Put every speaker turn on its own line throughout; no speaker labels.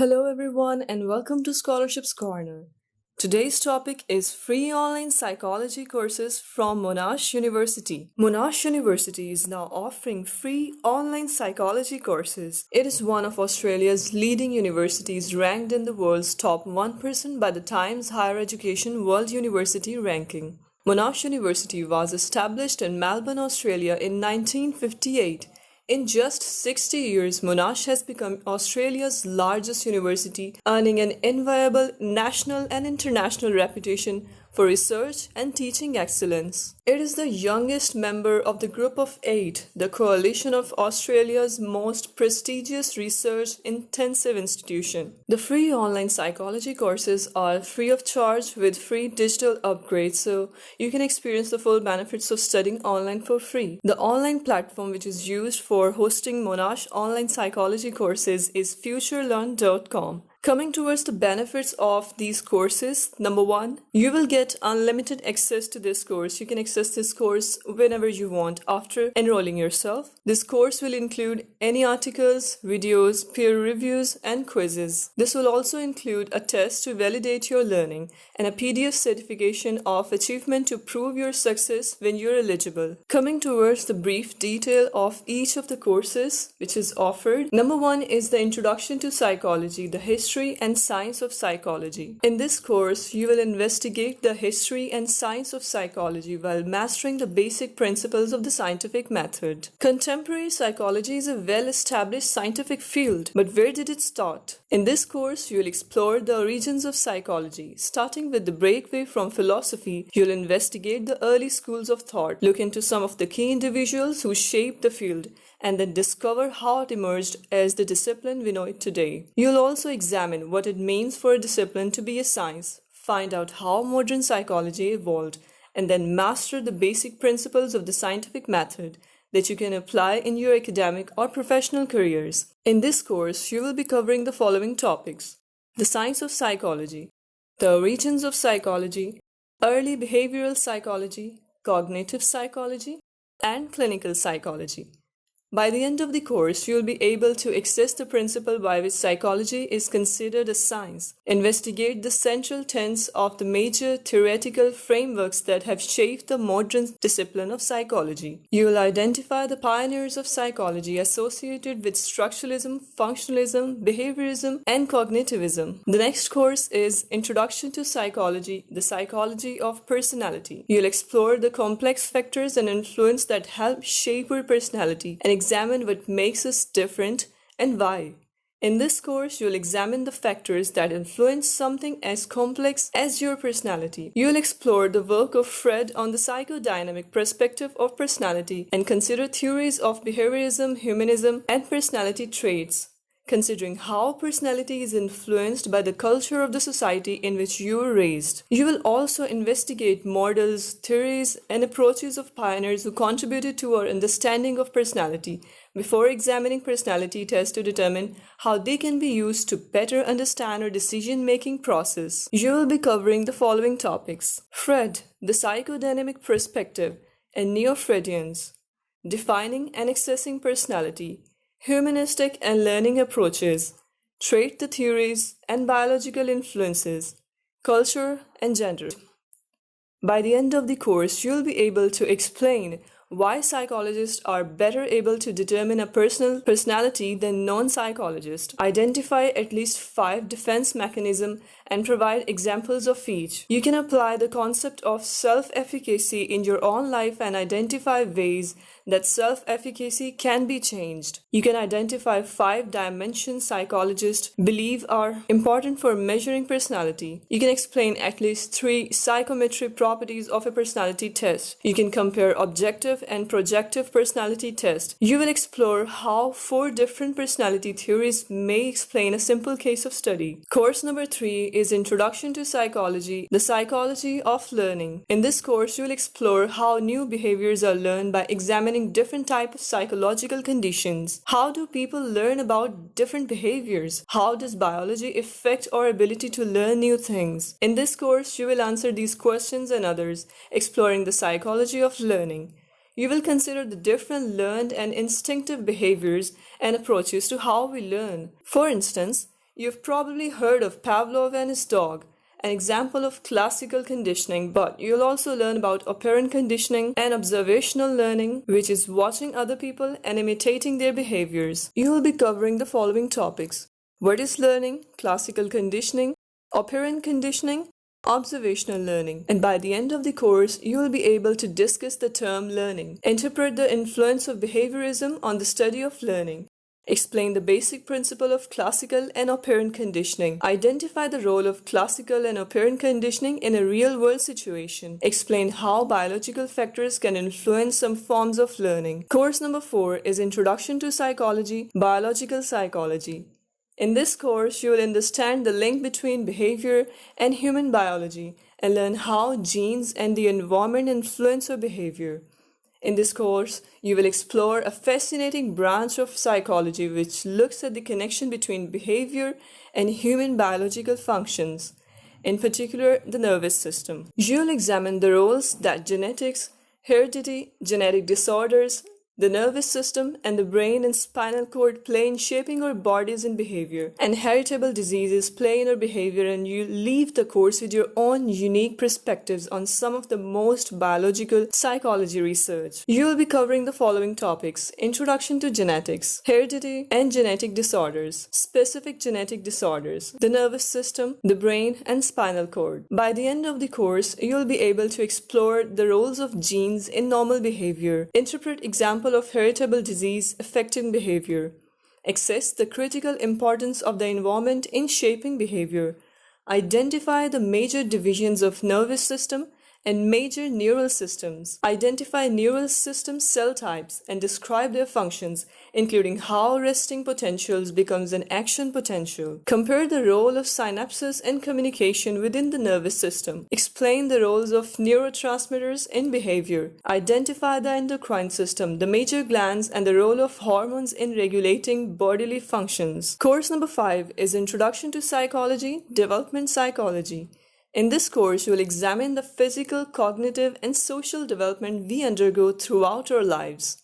Hello, everyone, and welcome to Scholarships Corner. Today's topic is free online psychology courses from Monash University. Monash University is now offering free online psychology courses. It is one of Australia's leading universities ranked in the world's top 1% by the Times Higher Education World University Ranking. Monash University was established in Melbourne, Australia in 1958. In just 60 years, Monash has become Australia's largest university, earning an enviable national and international reputation for research and teaching excellence. It is the youngest member of the Group of Eight, the coalition of Australia's most prestigious research-intensive institution. The free online psychology courses are free of charge with free digital upgrades, so you can experience the full benefits of studying online for free. The online platform which is used for hosting Monash online psychology courses is Futurelearncom. Coming towards the benefits of these courses, number one, you will get unlimited access to this course. You can access this course whenever you want after enrolling yourself. This course will include any articles, videos, peer reviews, and quizzes. This will also include a test to validate your learning and a PDF certification of achievement to prove your success when you're eligible. Coming towards the brief detail of each of the courses which is offered, number one is the Introduction to Psychology, the history and science of psychology. In this course, you will investigate the history and science of psychology while mastering the basic principles of the scientific method. Contemporary psychology is a well-established scientific field, but where did it start? In this course, you'll explore the origins of psychology. Starting with the breakaway from philosophy, you'll investigate the early schools of thought, look into some of the key individuals who shaped the field, and then discover how it emerged as the discipline we know it today. You'll also examine what it means for a discipline to be a science, find out how modern psychology evolved, and then master the basic principles of the scientific method that you can apply in your academic or professional careers. In this course, you will be covering the following topics: the science of psychology, the origins of psychology, early behavioral psychology, cognitive psychology, and clinical psychology. By the end of the course, you will be able to access the principle by which psychology is considered a science, investigate the central tenets of the major theoretical frameworks that have shaped the modern discipline of psychology. You will identify the pioneers of psychology associated with structuralism, functionalism, behaviorism, and cognitivism. The next course is Introduction to Psychology, the psychology of personality. You'll explore the complex factors and influence that help shape your personality and examine what makes us different and why. In this course, you'll examine the factors that influence something as complex as your personality. You'll explore the work of Freud on the psychodynamic perspective of personality and consider theories of behaviorism, humanism, and personality traits, considering how personality is influenced by the culture of the society in which you were raised. You will also investigate models, theories, and approaches of pioneers who contributed to our understanding of personality before examining personality tests to determine how they can be used to better understand our decision-making process. You will be covering the following topics: Freud, the psychodynamic perspective, and Neo-Freudians, defining and accessing personality, humanistic and learning approaches, trait the theories and biological influences, culture and gender. By the end of the course, you'll be able to explain why psychologists are better able to determine a personal personality than non-psychologists, identify at least 5 defense mechanisms, and provide examples of each. You can apply the concept of self-efficacy in your own life and identify ways that self-efficacy can be changed. You can identify 5 dimensions psychologists believe are important for measuring personality. You can explain at least 3 psychometric properties of a personality test. You can compare objective and projective personality tests. You will explore how 4 different personality theories may explain a simple case of study. Course number 3 is Introduction to Psychology, the psychology of learning. In this course, you will explore how new behaviors are learned by examining different types of psychological conditions. How do people learn about different behaviors? How does biology affect our ability to learn new things? In this course, you will answer these questions and others, exploring the psychology of learning. You will consider the different learned and instinctive behaviors and approaches to how we learn. For instance, You've probably heard of Pavlov and his dog, an example of classical conditioning, but you'll also learn about operant conditioning and observational learning, which is watching other people and imitating their behaviors. You will be covering the following topics: what is learning, classical conditioning, operant conditioning, observational learning. And by the end of the course, you will be able to discuss the term learning, interpret the influence of behaviorism on the study of learning, explain the basic principle of classical and operant conditioning, identify the role of classical and operant conditioning in a real-world situation, explain how biological factors can influence some forms of learning. Course number 4 is Introduction to Psychology, Biological Psychology. In this course, you will understand the link between behavior and human biology and learn how genes and the environment influence our behavior. In this course, you will explore a fascinating branch of psychology which looks at the connection between behavior and human biological functions, in particular the nervous system. You'll examine the roles that genetics, heredity, genetic disorders, the nervous system, and the brain and spinal cord play in shaping our bodies and behavior, and heritable diseases play in our behavior, and you leave the course with your own unique perspectives on some of the most biological psychology research. You will be covering the following topics: introduction to genetics, heredity and genetic disorders, specific genetic disorders, the nervous system, the brain and spinal cord. By the end of the course, you will be able to explore the roles of genes in normal behavior, interpret examples of heritable disease affecting behavior, assess the critical importance of the environment in shaping behavior, identify the major divisions of nervous system and major neural systems, identify neural system cell types and describe their functions, including how resting potentials becomes an action potential, compare the role of synapses and communication within the nervous system, explain the roles of neurotransmitters in behavior, identify the endocrine system, the major glands, and the role of hormones in regulating bodily functions. Course number 5 is Introduction to Psychology, Development Psychology. In this course, you will examine the physical, cognitive, and social development we undergo throughout our lives.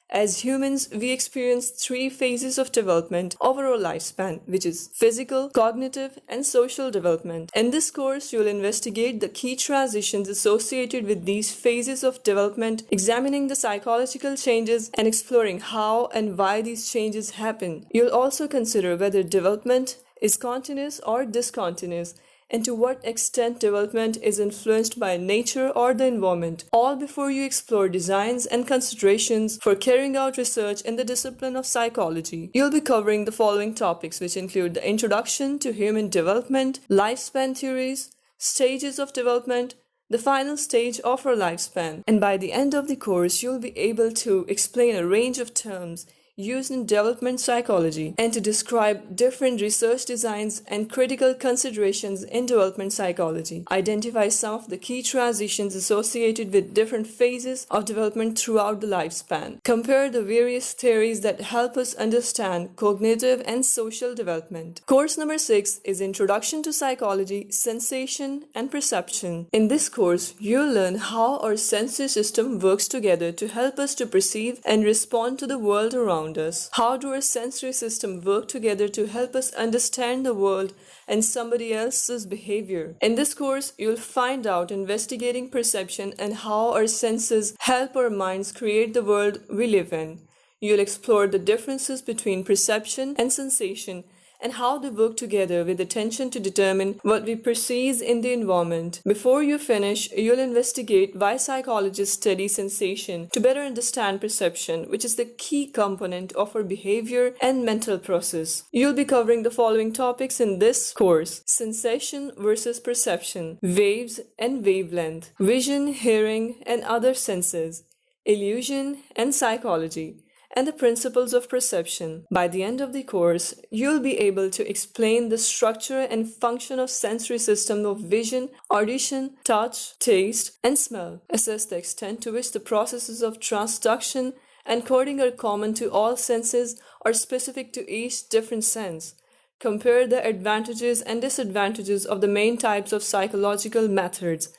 As humans, we experience 3 phases of development over our lifespan, which is physical, cognitive, and social development. In this course, you will investigate the key transitions associated with these phases of development, examining the psychological changes and exploring how and why these changes happen. You'll also consider whether development is continuous or discontinuous, and to what extent development is influenced by nature or the environment, all before you explore designs and considerations for carrying out research in the discipline of psychology. You'll be covering the following topics, which include the introduction to human development, lifespan theories, stages of development, the final stage of our lifespan. And by the end of the course, you'll be able to explain a range of terms used in development psychology and to describe different research designs and critical considerations in development psychology. Identify some of the key transitions associated with different phases of development throughout the lifespan. Compare the various theories that help us understand cognitive and social development. Course number 6 is Introduction to Psychology, Sensation and Perception. In this course, you'll learn how our sensory system works together to help us to perceive and respond to the world around us. How do our sensory system work together to help us understand the world and somebody else's behavior? In this course, you'll find out investigating perception and how our senses help our minds create the world we live in. You'll explore the differences between perception and sensation and how they work together with attention to determine what we perceive in the environment. Before you finish, you'll investigate why psychologists study sensation to better understand perception, which is the key component of our behavior and mental process. You'll be covering the following topics in this course: sensation versus perception, waves and wavelength, vision, hearing, and other senses, illusion and psychology, and the principles of perception. By the end of the course, you'll be able to explain the structure and function of sensory system of vision, audition, touch, taste, and smell. Assess the extent to which the processes of transduction and coding are common to all senses or specific to each different sense. Compare the advantages and disadvantages of the main types of psychological methods.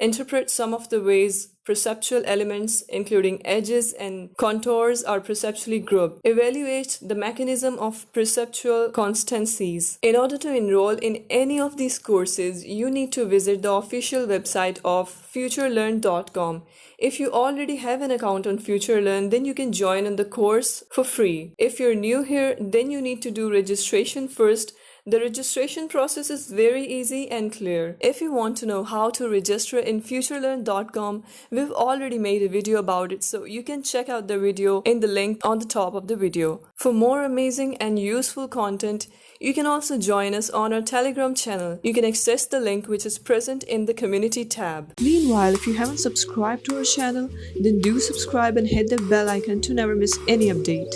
interpret some of the ways perceptual elements, including edges and contours, are perceptually grouped. Evaluate the mechanism of perceptual constancies. In order to enroll in any of these courses, you need to visit the official website of Futurelearncom. If you already have an account on Futurelearn, then you can join on the course for free. If you're new here, then you need to do registration first. The registration process is very easy and clear. If you want to know how to register in Futurelearn.com, we've already made a video about it, so you can check out the video in the link on the top of the video. For more amazing and useful content, you can also join us on our Telegram channel. You can access the link which is present in the community tab. Meanwhile, if you haven't subscribed to our channel, then do subscribe and hit the bell icon to never miss any update.